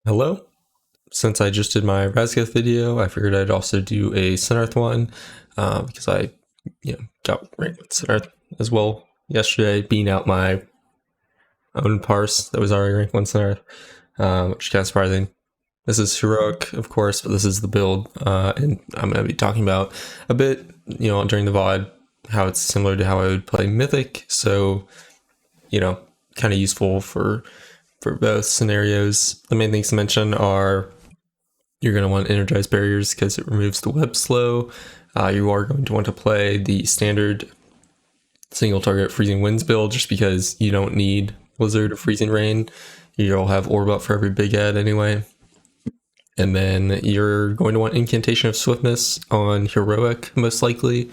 Hello. Since I just did my Razgeth video, I figured I'd also do a Sennarth one because I, got ranked with Sennarth as well yesterday, beating out my own parse that was already ranked 1 Sennarth, which is kind of surprising. This is heroic, of course, but this is the build, and I'm going to be talking about a bit, during the VOD, how it's similar to how I would play Mythic. So, kind of useful for both scenarios. The main things to mention are you're going to want energized barriers because it removes the web slow. You are going to want to play the standard single target freezing winds build just because you don't need blizzard or freezing rain. You'll have orb up for every big ad anyway. And then you're going to want incantation of swiftness on heroic most likely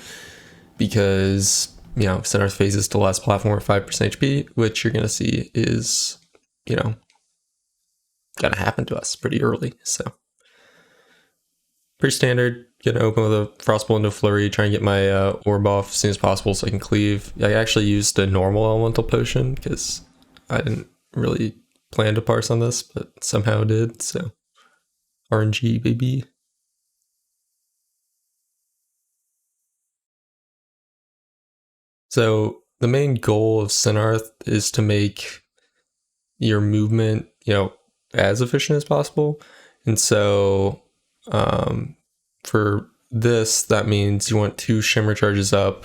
because Sennarth phases to last platform at 5% HP, which you're going to see is going to happen to us pretty early. So pretty standard. Gonna open with a Frostbolt into Flurry, try and get my orb off as soon as possible so I can cleave. I actually used a normal elemental potion because I didn't really plan to parse on this, but somehow did, so RNG baby. So the main goal of Sennarth is to make your movement, as efficient as possible. And so for this, that means you want 2 shimmer charges up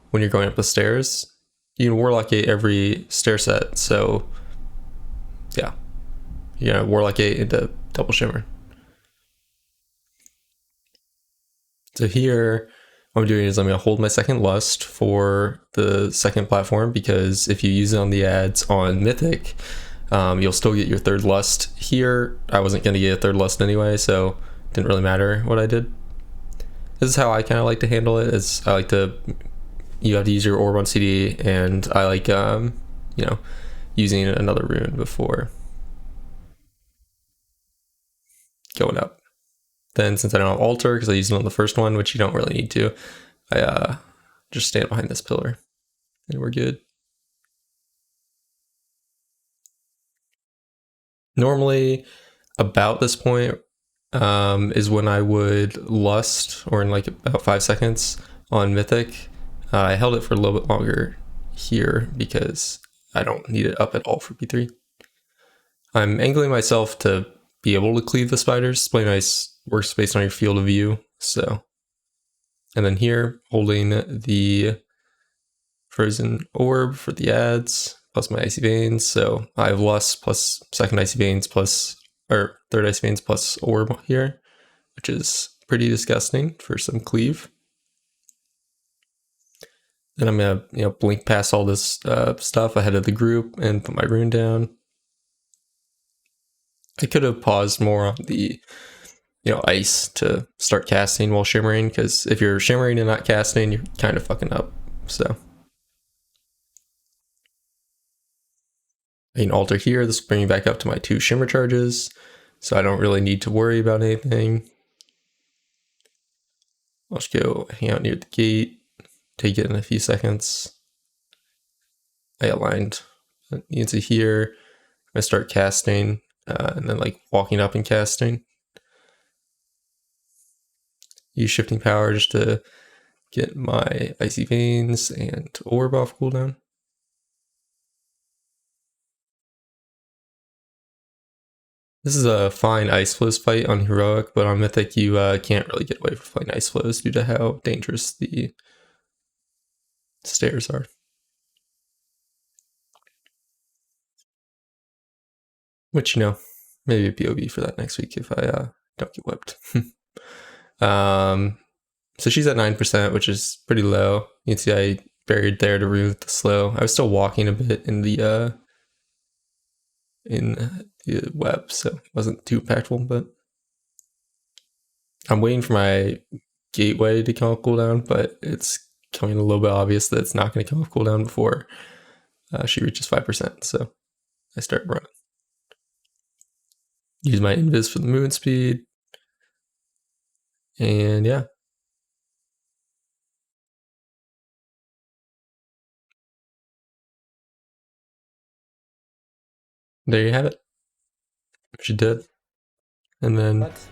when you're going up the stairs. You can Warlock Gate every stair set, so Warlock Gate into double shimmer. So here, what I'm doing is I'm going to hold my second lust for the second platform because if you use it on the ads on Mythic, you'll still get your third lust here. I wasn't going to get a third lust anyway, so it didn't really matter what I did. This is how I kind of like to handle it. Is I like to, you have to use your orb on CD, and I like, using another rune before going up. Then since I don't have altar because I used it on the first one, which you don't really need to, I just stand behind this pillar and we're good. Normally about this point is when I would lust, or in like about 5 seconds on Mythic. I held it for a little bit longer here because I don't need it up at all for P3. I'm angling myself to be able to cleave the spiders. Play nice, works based on your field of view. So, and then here holding the frozen orb for the ads plus my icy veins. So I have lust plus second icy veins plus, or third icy veins plus orb here, which is pretty disgusting for some cleave. Then I'm gonna blink past all this stuff ahead of the group and put my rune down. I could have paused more on the ice to start casting while shimmering, because if you're shimmering and not casting, you're kind of fucking up. So I can alter here. This will bring me back up to my 2 shimmer charges, so I don't really need to worry about anything. I'll just go hang out near the gate, take it in a few seconds. I aligned into here. I start casting, and then like walking up and casting. Use shifting power just to get my icy veins and orb off cooldown. This is a fine ice flows fight on heroic, but on mythic you can't really get away from flying ice flows due to how dangerous the stairs are. Which, maybe a POV for that next week if I don't get whipped. So she's at 9%, which is pretty low. You can see I buried there to remove the slow. I was still walking a bit in the web, so it wasn't too impactful, but I'm waiting for my gateway to come off cooldown, but it's becoming a little bit obvious that it's not going to come off cooldown before she reaches 5%, so I start running. Use my invis for the movement speed, and yeah. There you have it. She did. And then What?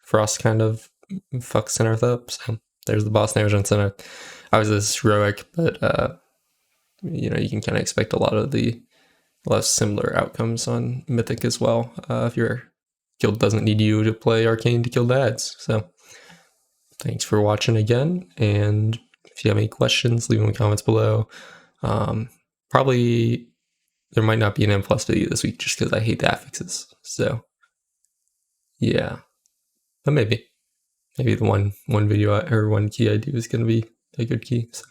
Frost kind of fucks Sennarth up. So there's the boss damage on Sennarth. I was this heroic, but you know, you can kind of expect a lot of similar outcomes on Mythic as well. If your guild doesn't need you to play Arcane to kill the ads. So thanks for watching again, and if you have any questions, leave them in the comments below. Probably there might not be an M plus video this week just because I hate the affixes. So yeah, but maybe the one video or one key I do is going to be a good key. So.